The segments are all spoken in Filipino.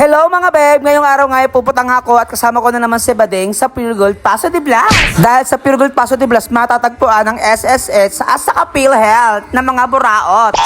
Hello mga beb! Ngayong araw nga ay puputang ako at kasama ko na naman si Bading sa Pure Gold Paso de Blas. Dahil sa Pure Gold Paso de Blas, matatagpuan ang SSS at saka PhilHealth ng mga buraot.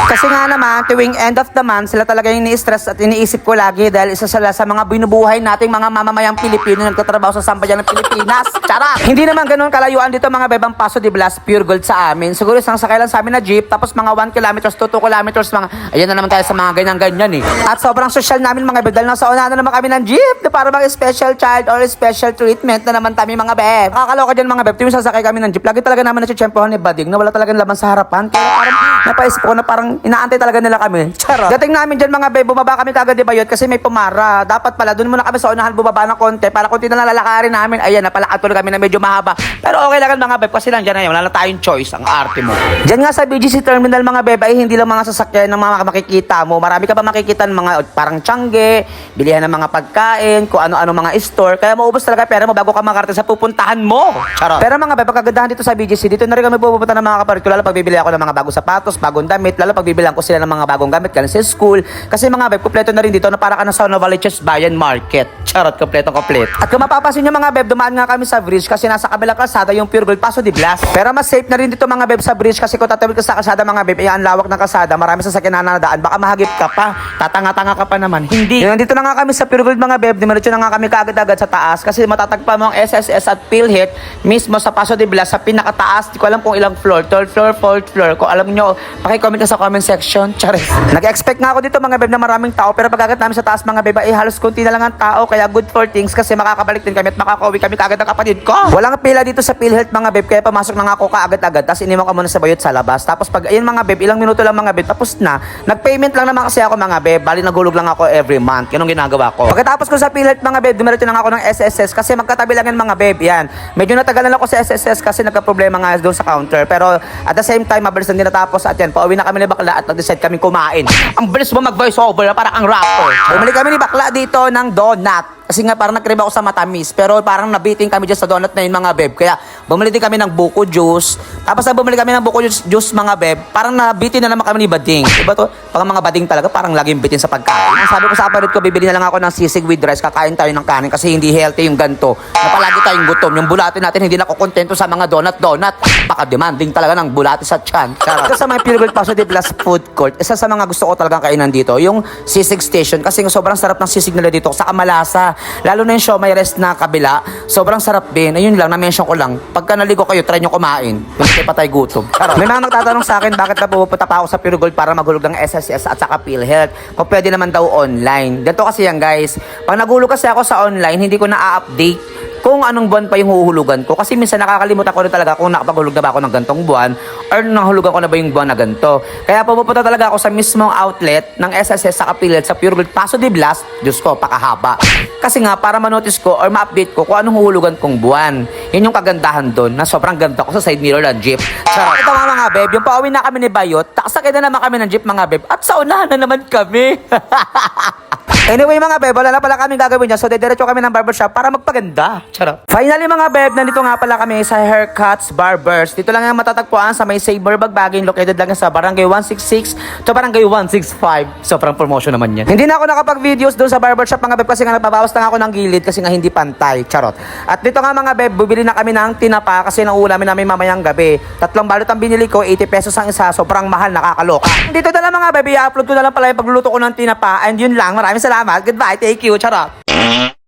Kasi nga naman, tuwing end of the month, sila talaga yung ini-stress at iniisip ko lagi dahil isa sila sa mga binubuhay nating mga mamamayang Pilipino na nagtatrabaho sa sambayan ng Pilipinas. Charot! Hindi naman ganun kalayuan dito mga beb ang Paso de Blas, Pure Gold sa amin. Siguro isang sakay lang sa amin na jeep, tapos mga 1 kilometers to 2 kilometers, mga, ayan na naman tayo sa mga ganyan-ganyan eh. At sobrang social namin mga beb, dahil nasa unahan na naman kami ng jeep na para mga special child or special treatment na naman kami mga beb. Nakakaloka dyan mga beb, tuwing sasakay kami ng jeep, lagi talaga namin natsyempohan ni Bading na wala talagang laman sa harapan. Kaya parang napaisip ko na parang inaantay talaga nila kami. Charot. Dating namin dyan mga beb, bumaba kami kagad di Bayot kasi may pumara. Dapat pala, doon muna kami sa unahan bumaba ng konti para konti na lalakarin namin. Ayan, napalakad tuloy kami na medyo mahaba. Pero okay lang mga beb kasi lang dyan na yun. Wala na tayong choice, ang arte mo. Dyan nga sa BGC Terminal mga beb ay hindi lang mga sasakyan ng mga makikita mo. Marami ka pa makikita ng mga parang tiyangge, bilihan ng mga pagkain, kung ano-ano mga store. Kaya maubos talaga pera mo bago ka makarating sa pupuntahan mo. Charot. Pero mga beb, kagandahan dito sa BGC, dito na rin kami pupunta ng mga kapalit ko. Lalo pag bibili ako ng mga bagong sapatos, bagong damit, lalo pag bibilang ko sila ng mga bagong gamit galing sa school. Kasi mga beb, kumpleto na rin dito na para ka na sa Novaliches Bayan Market. Charot, kompleto. At kung mapapasin nyo mga beb, dumaan nga kami sa bridge kasi nasa kabilang kalsada yung Pure Gold Paso de Blas. Pero mas safe na rin dito mga beb sa bridge kasi kung tatawid ka sa kalsada mga beb, ay ang lawak ng kalsada, marami sasakyan na nadaan, baka mahagip ka pa, tatanga-tanga ka pa naman. Hindi. Yun, dito na nga kami sa Pure Gold mga beb, diretso na nga kami kaagad-agad sa taas kasi matatagpa mo ang SSS at PhilHealth mismo sa Paso de Blas sa pinakataas. Di ko alam kung ilang floor, 3rd floor, 4th floor. Kung alam nyo, paki-comment ka sa comment section. Charis. Nag-expect nga ako dito mga beb na maraming tao, pero pag-agad namin sa taas mga beb ay halos konti na lang ang tao, kaya good for things kasi makakabalik din kami at makakauwi kami kaagad ng kapatid ko. Walang pila dito sa PhilHealth mga beb, kaya pamasok na nga ako kaagad-agad, tapos iniwan ko muna sa Bayot sa labas. Tapos pag ayun mga beb, ilang minuto lang mga beb, tapos na. Nag-payment lang naman kasi ako mga beb, bali naghulog lang ako every month. Ganun ginagawa ko. Pagkatapos ko sa PhilHealth mga beb, dumiretso na nga ako ng SSS kasi magkatabi lang yan mga beb. Yan. Medyo natagalan ako sa SSS kasi nagka-problema nga doon sa counter. Pero at the same time, mabilis na din natapos at yan. Pauwi na kami ni Bakla at nag-decide kami kumain. Ang bilis mo mag-voice over para ang rapper. Bumili kami ni Bakla dito ng donut. Kasi nga parang nag-crave ako sa matamis. Pero parang nabiting kami dyan sa donut na yun mga beb. Kaya bumili din kami ng buko juice. Tapos na bumili kami ng buko juice mga beb. Parang nabitin na naman kami ni Bading. Diba to? Pag mga Bading talaga parang laging bitin sa pagkain. Ang sabi ko sa aparit ko, bibili na lang ako ng sisig with rice. Kakain tayo ng kanin kasi hindi healthy yung ganto. Na palagi tayong gutom. Yung bulati natin hindi nakukontento sa mga donut. Baka demanding talaga ng bulati sa tiyan. Ito sa mga Pure Gold Paso de Blas Food Court. Isa sa mga gusto ko talagang kainan dito, yung sisig station. Kasi sobrang sarap ng sisig nila dito. Sa malasa. Lalo na yung siomai rest na kabila, sobrang sarap din. Ayun lang, na-mention ko lang. Pagka naligo kayo, try nyo kumain. Kung hindi pa tayo gutom. May mga nagtatanong sa akin, bakit na pupunta pa ako sa Pure Gold para maghulog ng SSS at saka PhilHealth. Kung pwede naman daw online. Ganito kasi yan guys. Pag naghulog kasi ako sa online, hindi ko na-update kung anong buwan pa yung huhulugan ko. Kasi minsan nakakalimutan ko rin talaga kung nakapaghulog na ba ako ng gantong buwan or nahulugan ko na ba yung buwan na ganito. Kaya pupunta talaga ako sa mismong outlet ng SSS sa PhilHealth sa Pure Gold Paso de Blas. Diyos ko, pakahaba. Kasi nga, para ma-notice ko or ma-update ko kung anong huhulugan kong buwan. Yun yung kagandahan doon na sobrang ganda ko sa side mirror ng jeep. Charot. Ito nga mga beb, yung pauwi na kami ni Bayot, takasakay na naman kami ng jeep mga beb at sa unahan na naman kami. Anyway mga beb, wala na pala kami gagawin dyan. So dediretso kami ng barbershop para magpaganda. Charot. Finally mga beb, nandito nga pala kami sa Haircuts Barbers. Dito lang yung matatagpuan sa may Saber Bagbagin. Located lang sa Barangay 166 to Barangay 165. Sobrang promotion naman yan. Hindi na ako nakapag-videos doon sa barbershop mga beb kasi nga nagbabawas lang ako ng gilid kasi nga hindi pantay. Charot. At dito nga mga beb, bubili na kami ng tinapa kasi nauulamin namin mamayang gabi. 3 balot ang binili ko, 80 pesos ang isa. Sobrang mahal, nakakaloka. Dito na lang mga beb, i-upload ko na lang pala yung pagluluto ko ng tinapa. And yun lang, maraming salamat. Goodbye, thank you, charot.